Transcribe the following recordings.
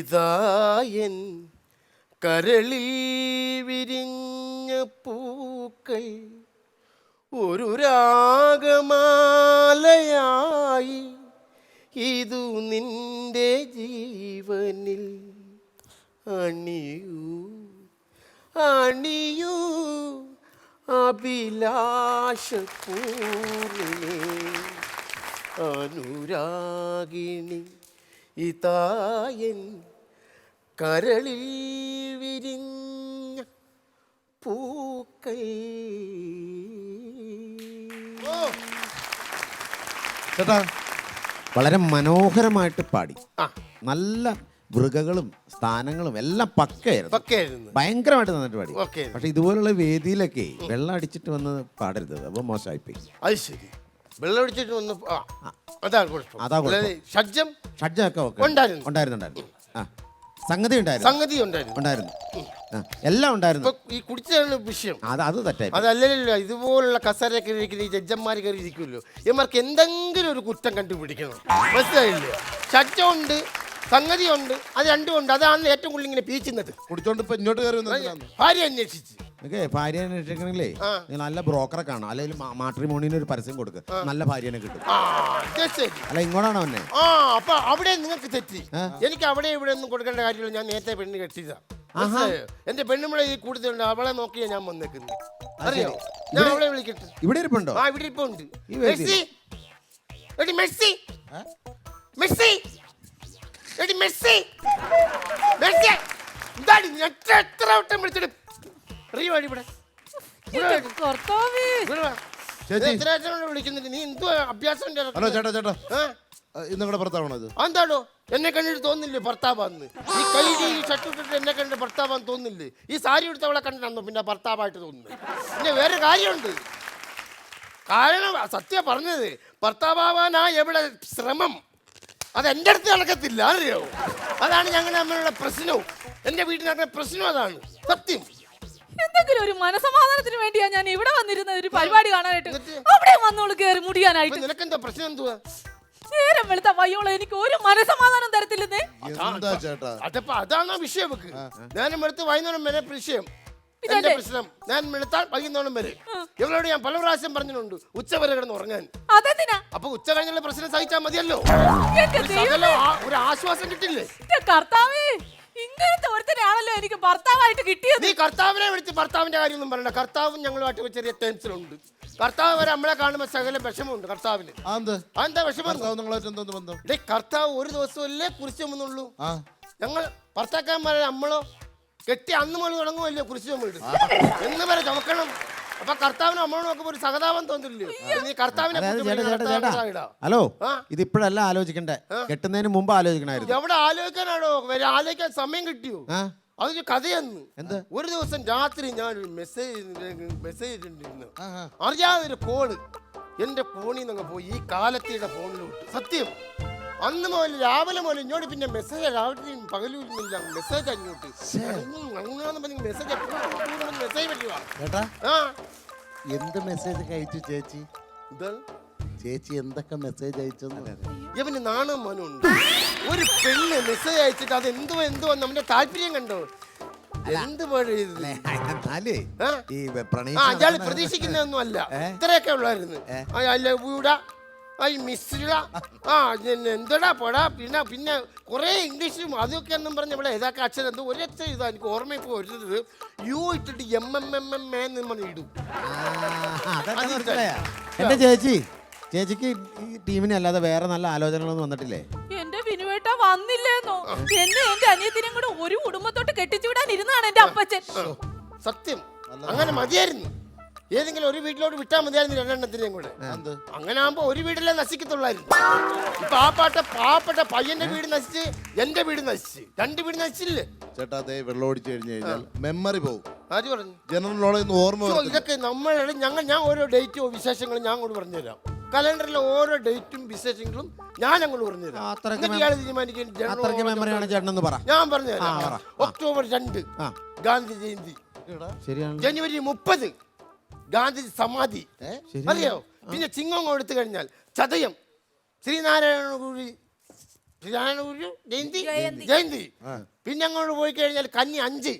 ഇതായൻ കരളിൽ വിരിഞ്ഞ പൂക്കൾ ഒരു രാഗമാലയായി ഇതു നിന്റെ ജീവനിൽ അണിയൂ അണിയൂ അഭിലാഷപൂർണിമേ അനുരാഗിണി ഇതായൻ കരളിൽ വിരിഞ്ഞ പൂക്കൾ. ചേട്ടാ വളരെ മനോഹരമായിട്ട് പാടി. നല്ല വൃഗകളും സ്ഥാനങ്ങളും എല്ലാം പക്കയായിരുന്നു. ഭയങ്കരമായിട്ട് നന്നായിട്ട് പാടി. പക്ഷെ ഇതുപോലുള്ള വേദിയിലൊക്കെ വെള്ളം അടിച്ചിട്ട് വന്ന് പാടരുത്, അപ്പൊ മോശമായിപ്പോയി. അത് ശരി, വെള്ളം അടിച്ചിട്ട് വന്ന് അതാണ് ഷഡ്ജമൊക്കെ ഉണ്ടായിരുന്നു. ആ സംഗതി ഉണ്ടായിരുന്നു, എല്ലാം ഉണ്ടായിരുന്നു. ഈ കുടിച്ചാണ് വിഷയം. അത് തെറ്റായി. അതല്ലല്ലോ, ഇതുപോലുള്ള കസേരയൊക്കെ ഇരിക്കുന്ന ഈ ജഡ്ജന്മാർ കയറി ഇരിക്കുമല്ലോ, ഇവർക്ക് എന്തെങ്കിലും ഒരു കുറ്റം കണ്ടുപിടിക്കണം. മനസ്സിലായില്ലേ? ഷഡ്ജമുണ്ട്, സംഗതിയുണ്ട്, അത് രണ്ടും ഉണ്ട്. അതാണ് ഏറ്റവും കൂടുതൽ ഇങ്ങനെ പീച്ചുന്നത്. കുടിച്ചോണ്ട് ഇപ്പൊ ഇങ്ങോട്ട് കയറി ഭാര്യ അന്വേഷിച്ച് ഭാര്യ അന്വേഷിക്കണമെങ്കിലേ നല്ല ബ്രോക്കറെ കാണാം, അല്ലെങ്കിൽ മാട്രിമോണിന് ഒരു പരസ്യം കൊടുക്കുക, നല്ല ഭാര്യനെ കിട്ടും. അല്ല ഇങ്ങോട്ടാണോ എന്നെ? അപ്പൊ അവിടെ നിങ്ങൾക്ക് തെറ്റി. എനിക്ക് അവിടെ ഇവിടെ ഒന്നും കൊടുക്കേണ്ട കാര്യമില്ല. ഞാൻ നേരത്തെ പെണ്ണ് കെട്ടിയതാ. എന്റെ പെണ്ണുമ്പളെ ഈ കൂടുതലുണ്ട്, അവളെ നോക്കിയാ ഞാൻ വന്നേക്കുന്നത്. അറിയോ? ഞാൻ അവളെ വിളിക്കട്ടെ. ഇവിടെ ഇരിപ്പുണ്ടോ? ഇവിടെ ഇരിപ്പുണ്ട്. Messi Messi Messi Messi Messi എന്താണ് എത്ര വട്ടം വിളിച്ചിട്ട് വിളിക്കുന്നുണ്ട്? നീ എന്തോ അഭ്യാസം? എന്താണോ എന്നെ കണ്ടിട്ട് തോന്നില്ലേ ഭർത്താവാന്ന്? ഈ കൈ ഷട്ടിട്ടിട്ട് എന്നെ കണ്ടിട്ട് ഭർത്താവാന്ന് തോന്നില്ലേ? ഈ സാരി എടുത്തവളെ കണ്ടിട്ടാണോ പിന്നെ ഭർത്താവായിട്ട് തോന്നുന്നത്? പിന്നെ വേറെ കാര്യമുണ്ട്. കാരണം സത്യം പറഞ്ഞത്, ഭർത്താവാനാ എവിടെ ശ്രമം അതെന്റെ അടുത്ത് നടക്കത്തില്ല, അറിയോ? അതാണ് ഞങ്ങൾ തമ്മിലുള്ള പ്രശ്നവും. എന്റെ വീട്ടിൽ നടക്കുന്ന പ്രശ്നം അതാണ് സത്യം. എന്തെങ്കിലും ഒരു മനസമാധാനത്തിന് വേണ്ടിയാ ഞാൻ ഇവിടെ വന്നിരുന്ന ഒരു പരിപാടി കാണാനായിട്ട്. അവിടെ വന്നോളൂ കയറി മുടിയാനായിട്ട്. നിനക്കെന്താ പ്രശ്നം? എന്തുവാ നേരം വെളുത്ത വയ്യോളെ എനിക്ക് ഒരു മനസമാധാനം തരത്തില്ലെന്നേ. അതപ്പോ അതാണ് വിഷയം. നേരം വെളുത്ത് വൈകുന്നേരം വരെ വിഷയം. എന്റെ പ്രശ്നം ഞാൻ വെളുത്താൽ വൈകുന്നേരം വരെ. ഇവളോട് ഞാൻ പല പ്രാവശ്യം പറഞ്ഞിട്ടുണ്ട് ഉച്ച വരെ കിടന്ന് ഉറങ്ങാൻ. അപ്പൊ ഉച്ച കഴിഞ്ഞുള്ള പ്രശ്നം സഹിച്ചാൽ മതിയല്ലോ, ഒരു ആശ്വാസം കിട്ടില്ലേ? കർത്താവേ, ഇങ്ങനത്തെ ഒരുത്തനെയാണല്ലോ എനിക്ക് ഭർത്താവായിട്ട് കിട്ടിയത്. നീ കർത്താവിനെ വിളിച്ച് ഭർത്താവിന്റെ കാര്യമൊന്നും പറയണ്ട. കർത്താവും ഞങ്ങളുമായിട്ട് ചെറിയ ടെൻഷനുണ്ട്. കർത്താവ് വരെ നമ്മളെ കാണുമ്പോൾ സകല വിഷമമുണ്ട് കർത്താവിന്. അതെന്താ വിഷമം? കർത്താവ് ഒരു ദിവസമല്ലേ കുറിച്ച് വന്നുള്ളൂ. ഞങ്ങൾ ഭർത്താക്കന്മാരെ നമ്മളോ കെട്ടി അന്ന് മുതൽ തുടങ്ങുമല്ലോ കുറിച്ച് വീട് എന്ന് വരെ ചുമക്കണം. അപ്പൊ കർത്താവിന് നമ്മളോട് നോക്കുമ്പോ ഒരു സഹതാപം തോന്നില്ലയോ? നീ കർത്താവിനെ ഹലോ, ഇതിപ്പോഴല്ല ആലോചിക്കണ്ടേ, കെട്ടുന്നതിന് മുമ്പ് ആലോചിക്കണായിരുന്നു. എവിടെ ആലോചിക്കാനാണോ? ആലോചിക്കാൻ സമയം കിട്ടിയോ? അതൊരു കഥയെന്ന്. ഒരു ദിവസം രാത്രി ഞാനൊരു മെസ്സേജ് ഇട്ടിരുന്നു. അറിയാതൊരു കോള് എന്റെ ഫോണിൽ നിന്നങ്ങ് പോയി, ഈ കാലത്തിയുടെ ഫോണിലോട്ട്. സത്യം അന്ന് മുതൽ രാവിലെ മുതൽ ഇങ്ങോട്ട് പിന്നെ മെസ്സേജ് രാവിലെയും പകലും മെസ്സേജ് അങ്ങോട്ട് മെസ്സേജ് പറ്റുക. എന്ത് മെസ്സേജ് അയച്ചു ചേച്ചി? ചേച്ചി എന്തൊക്കെ മെസ്സേജ് അയച്ചെന്ന് ഇവന് നാണം മോനുണ്ട്. ഒരു പെണ്ണ് മെസ്സേജ് അയച്ചിട്ട് അത് എന്തുവോ നമ്മുടെ താല്പര്യം കണ്ടോ? എന്ത് അയാൾ പ്രതീക്ഷിക്കുന്നതൊന്നും അല്ല. ഇത്രയൊക്കെ ഉള്ളായിരുന്നു. എന്തടാ പോടാ. പിന്നെ കുറെ ഇംഗ്ലീഷും അതൊക്കെ എന്നും പറഞ്ഞ ഇവിടെ ഏതാക്കെ അക്ഷരം എന്തോ ഒരൊറ്റ ഇതാ എനിക്ക് ഓർമ്മയിപ്പോ വരുന്നത്. യു ഇട്ടിട്ട് MMMM എന്ന് പറഞ്ഞ് ഇടും. എന്റെ ചേച്ചിക്ക് ഈ ടീമിനെ അല്ലാതെ വേറെ നല്ല ആലോചനകളൊന്നും വന്നിട്ടില്ലേ? എന്റെ വിനുവേട്ട വന്നില്ലേന്നോ? എന്നെ എന്റെ അനിയത്തിനും കൂടെ ഒരു കുടുംബത്തോട്ട് കെട്ടിച്ചു വിടാൻ ഇരുന്നാണ് എന്റെ അപ്പച്ചൻ. സത്യം അങ്ങനെ മതിയായിരുന്നു. ഏതെങ്കിലും ഒരു വീട്ടിലോട്ട് വിട്ടാൽ മതിയായിരുന്നു രണ്ടെണ്ണത്തിനെയും കൂടെ. അങ്ങനെ ആകുമ്പോ ഒരു വീട്ടിലെ നശിക്കത്തുള്ളായിരുന്നു. ഇപ്പൊ പാവപ്പെട്ട പയ്യന്റെ വീട് നശിച്ച് എന്റെ വീട് നശിച്ച് രണ്ട് വീട് നശിച്ചില്ലേ ചേട്ടാ? വെള്ളം ഒടിച്ചു കഴിഞ്ഞു കഴിഞ്ഞാൽ മെമ്മറി പോകും. ആര് പറഞ്ഞു? ജനറൽ നോളജ് ഓർമ്മ. ഇതൊക്കെ ഞാൻ ഓരോ ഡേറ്റോ വിശേഷങ്ങളും ഞാൻ അങ്ങോട്ട് പറഞ്ഞുതരാം. കലണ്ടറിലെ ഓരോ ഡേറ്റും വിശേഷങ്ങളും ഞാൻ അങ്ങോട്ട് പറഞ്ഞുതരാം. ഞാൻ പറഞ്ഞുതരാം. ഒക്ടോബർ 2 ഗാന്ധി ജയന്തി, ജനുവരി 30 ഗാന്ധിജി സമാധി, അറിയോ? പിന്നെ ചിങ്ങം എടുത്തു കഴിഞ്ഞാൽ ചതയം, ശ്രീനാരായണ ഗുരു ശ്രീനാരായണഗുരു ജയന്തി ജയന്തി. ജയന്തി പിന്നെ അങ്ങോട്ട് പോയി കഴിഞ്ഞാൽ കന്നി 5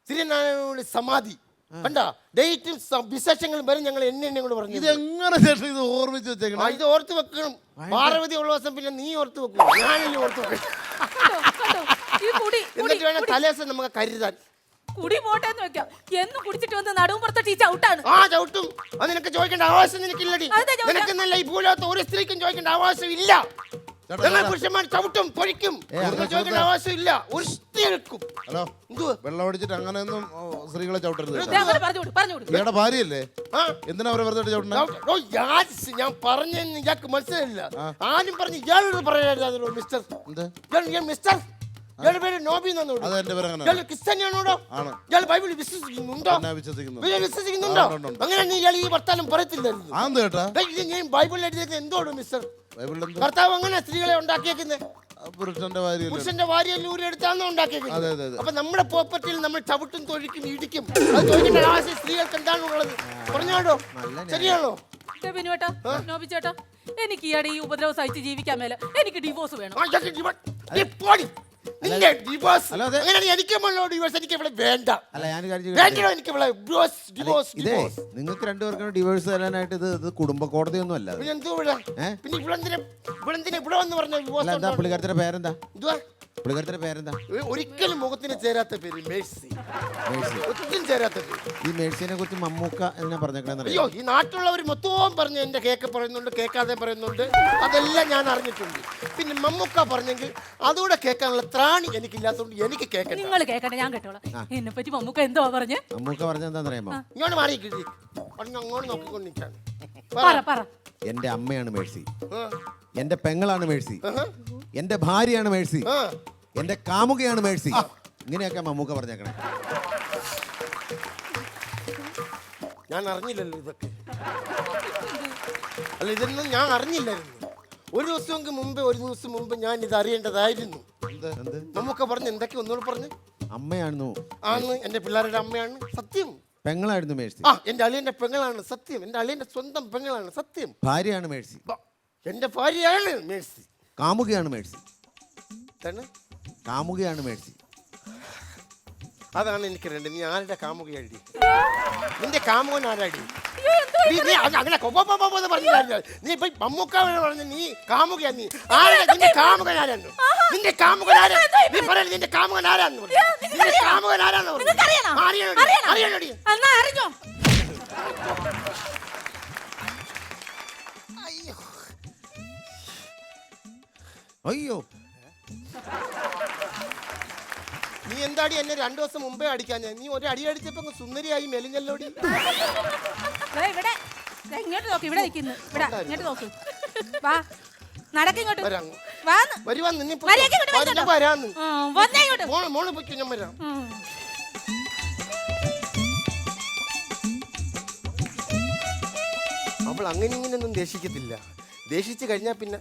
ശ്രീനാരായണ സമാധി കണ്ട ഡേറ്റും വിശേഷങ്ങളും വരെ ഞങ്ങൾ എന്നെ കൂടെ പറഞ്ഞു. ഇതെങ്ങനെ ചേട്ടൻ ഇത് ഓർമ്മിച്ച് വെച്ചേക്കണം? ഇത് ഓർത്ത് വെക്കണം. പാർവതി ഉള്ള ദിവസം പിന്നെ നീ ഓർത്ത് വെക്കും, ഞാനല്ലേ ഓർത്ത് വെക്കും. കണ്ടോ? ഈ കുടി എന്നിട്ട് വേണം തലേദിവസം നമുക്ക് കരുതാൻ. കുടി പോട്ടെന്ന് വെക്കാം. എന്നും കുടിച്ചിട്ട് വന്ന് നടുവും പുറത്തോട്ട് ഈ ചവിട്ടാണ്. ആ ചവിട്ടും. അത് നിനക്ക് ചോദിക്കേണ്ട ആവശ്യം നിനക്കില്ലടി. അതെന്താ ചോദിക്കാൻ? നിനക്ക് നല്ല ഈ ഭൂലോകത്ത് ഒരു സ്ത്രീക്കും ചോദിക്കേണ്ട ആവശ്യം ഇല്ല. ഞങ്ങൾ പുരുഷന്മാർ ചവിട്ടും പൊഴിക്കും, ചോദിക്കേണ്ട ആവശ്യം ഇല്ല. ഒരു സ്ത്രീക്കും. ഹലോ, എന്തുവാ വെള്ളം അടിച്ചിട്ട് അങ്ങനെയൊന്നും സ്ത്രീകളെ ചവിട്ടരുത്. അങ്ങനെ പറഞ്ഞു കൊടു. ഇയാളുടെ ഭാര്യയല്ലേ? ആ എന്തിനാ അവരെ വെറുതെ ചവിട്ടണേ? ഞാൻ പറഞ്ഞെന്ന് ഇയാൾക്ക് മനസ്സിലായില്ല. ആരും പറഞ്ഞു ഇയാളോട് പറയായിരുന്നു മിസ്റ്റർ. എന്ത്? ഇയാൾ മിസ്റ്റർ, ഇയാളുടെ പേര് നോബി എന്നാണ്. അത് എന്റെ പേര് അങ്ങനെ ഇയാൾ ക്രിസ്ത്യാനിയാണോടോ? ആണ്. ഇയാൾ ബൈബിളിൽ വിശ്വസിക്കുന്നുണ്ടോ? വിശ്വസിക്കുന്നു. വിശ്വസിക്കുന്നുണ്ടോ? അങ്ങനെ ഇയാൾ ഈ വർത്താനം പറയത്തില്ലായിരുന്നു. ആന്ത് കേട്ടാ? ഞാൻ ബൈബിളിൽ എഴുതിയത് എന്തോടും മിസ്റ്റർ. ബൈബിളിൽ എന്ത്? ഭർത്താവ് അങ്ങനെ സ്ത്രീകളെ ഉണ്ടാക്കിയേക്കുന്നത് പുരുഷന്റെ ഭാര്യ പുരുഷന്റെ ഭാര്യ ഊരെടുത്താന്ന് അതെ, ഉണ്ടാക്കിയേക്കുന്നത്. അതെ, അതെ. അപ്പൊ നമ്മുടെ പോപ്പറ്റിൽ നമ്മൾ ചവിട്ടും തൊഴിക്കും ഇടിക്കും. അത് ചോദിക്കേണ്ട ആവശ്യം സ്ത്രീകൾക്ക് എന്താണുള്ളത് പറഞ്ഞാടോ? ശരിയാണോ? ബിനുവേട്ടാ, നോബിച്ചേട്ടാ, എനിക്ക് ഈയിടെ ഈ ഉപദ്രവം സഹിച്ച് ജീവിക്കാൻ മേല. എനിക്ക് ഡിവോഴ്സ് വേണം. നിന്റെ ഡിവോഴ്സ് അല്ല, അതെ. അങ്ങനെയാണ് എനിക്ക് ഡിവോഴ്സ്. എനിക്ക് ഇവിടെ വേണ്ട. അല്ല ഞാൻ കാര്യം വേണ്ടോ എനിക്ക് ഇവിടെ ഡിവോഴ്സ്. ഇതേ നിങ്ങൾക്ക് രണ്ടുപേർക്കും ഡിവോഴ്സ് തരാനായിട്ട് ഇത് കുടുംബ കോടതിയൊന്നും അല്ല അത്. പിന്നെ എന്തോ ഇവിടെ പിന്നെ ഇവിടെ ഇവിടെ വന്ന് പറഞ്ഞ അല്ല ഡിവോഴ്സ് എന്താ പുള്ളിക്കാരത്തിന്റെ പേരെന്താ? എന്തുവാ? പുള്ളിക്കാരത്തിന്റെ പേരെന്താ? ഒരിക്കലും മുഖത്തിന് ചേരാത്ത പേര് മേഴ്സി. മേഴ്സി. ഒട്ടും ചേരാത്ത പേര്. ഈ മേഴ്സിനെ കുറിച്ച് മമ്മൂക്ക എന്നാ പറഞ്ഞേക്കണെന്ന് അയ്യോ, ഈ നാട്ടിലുള്ളവർ മൊത്തവും പറഞ്ഞ് എന്റെ കേക്ക് പറയുന്നുണ്ട്, കേൾക്കാതെ പറയുന്നുണ്ട്. അതെല്ലാം ഞാൻ അറിഞ്ഞിട്ടുണ്ട്. പിന്നെ മമ്മൂക്ക പറഞ്ഞെങ്കിൽ അതുകൂടെ കേൾക്കാനുള്ള ത്രാണി എനിക്കില്ലാത്തതുകൊണ്ട് എനിക്ക് കേൾക്കണ്ട. നിങ്ങൾ കേക്കട്ടെ, ഞാൻ കേട്ടോളാം. എന്നെ പറ്റി മമ്മൂക്ക എന്തോ പറഞ്ഞ്? മമ്മൂക്ക പറഞ്ഞ എന്താണെന്നറിയാമോ? ഇങ്ങോട്ട് മാറി കിട്ടി അങ്ങോട്ട് നോക്കിക്കൊണ്ട് നിൽക്കാണ്. പറ. എന്റെ അമ്മയാണ് മേഴ്സി, എന്റെ പെങ്ങളാണ് മേഴ്സി, എന്റെ ഭാര്യയാണ് മേഴ്സി, എന്റെ കാമുകയാണ് മേഴ്സി. ഇങ്ങനെയൊക്കെ മമ്മൂക്ക പറഞ്ഞേക്കണേ. ഞാൻ അറിഞ്ഞില്ലല്ലോ ഇതൊക്കെ. അല്ല, ഇതൊന്നും ഞാൻ അറിഞ്ഞില്ലായിരുന്നു. ഒരു ദിവസം മുമ്പ് ഞാൻ ഇത് അറിയേണ്ടതായിരുന്നു. നമുക്ക് പറഞ്ഞു എന്തൊക്കെ ഒന്നുകൂടെ പറഞ്ഞു. അമ്മയായിരുന്നു ആന്ന്, എന്റെ പിള്ളേരുടെ അമ്മയാണ് സത്യം. പെങ്ങളായിരുന്നു മേഴ്സി. എന്റെ അളിയന്റെ പെങ്ങളാണ് സത്യം. എന്റെ അളിയന്റെ സ്വന്തം പെങ്ങളാണ് സത്യം. ഭാര്യയാണ് മേഴ്സി. എന്റെ ഭാര്യയാണ് മേഴ്സി. കാമുകയാണ് മേഴ്സി. തന്നെ കാമുകയാണ് മേഴ്സി. അതാണ് എനിക്ക് രണ്ട്. നീ ആരുടെ കാമുകയടി? നിന്റെ കാമുകൻ ആരാടി? നീ അങ്ങനെ പറഞ്ഞില്ല. നീ ഇപ്പൊ മമ്മൂക്ക പറഞ്ഞ നീ കാമുകയാ. നീ ആരാ? നിന്റെ കാമുകൻ ആരാന്ന്? നിന്റെ കാമുകൻ ആരാ? നീ പറയണ നിന്റെ കാമുകൻ ആരാന്ന് പറഞ്ഞു. നിന്റെ കാമുകൻ ആരാന്ന് പറഞ്ഞു. അറിയണോടി? അറിഞ്ഞോ? അയ്യോ, നീ എന്താടി എന്നെ 2 ദിവസം മുമ്പേ അടിക്കാൻ? നീ ഒരു അടി അടിച്ചപ്പോ സുന്ദരിയായി മെലിഞ്ഞല്ലോടി. ഇവിടെ ഇങ്ങോട്ട് നോക്ക്. ഇവിടെ നിൽക്കുന്നു. ഇവിടെ ഇങ്ങോട്ട് നോക്ക്. വാ, നടക്കിങ്ങോട്ട്. മോള് പൊയ്ക്കോ, ഞാൻ വരാം. അവൾ അങ്ങനെ ഇങ്ങനെയൊന്നും ദേഷിക്കത്തില്ല. ദേഷിച്ചു കഴിഞ്ഞാൽ പിന്നെ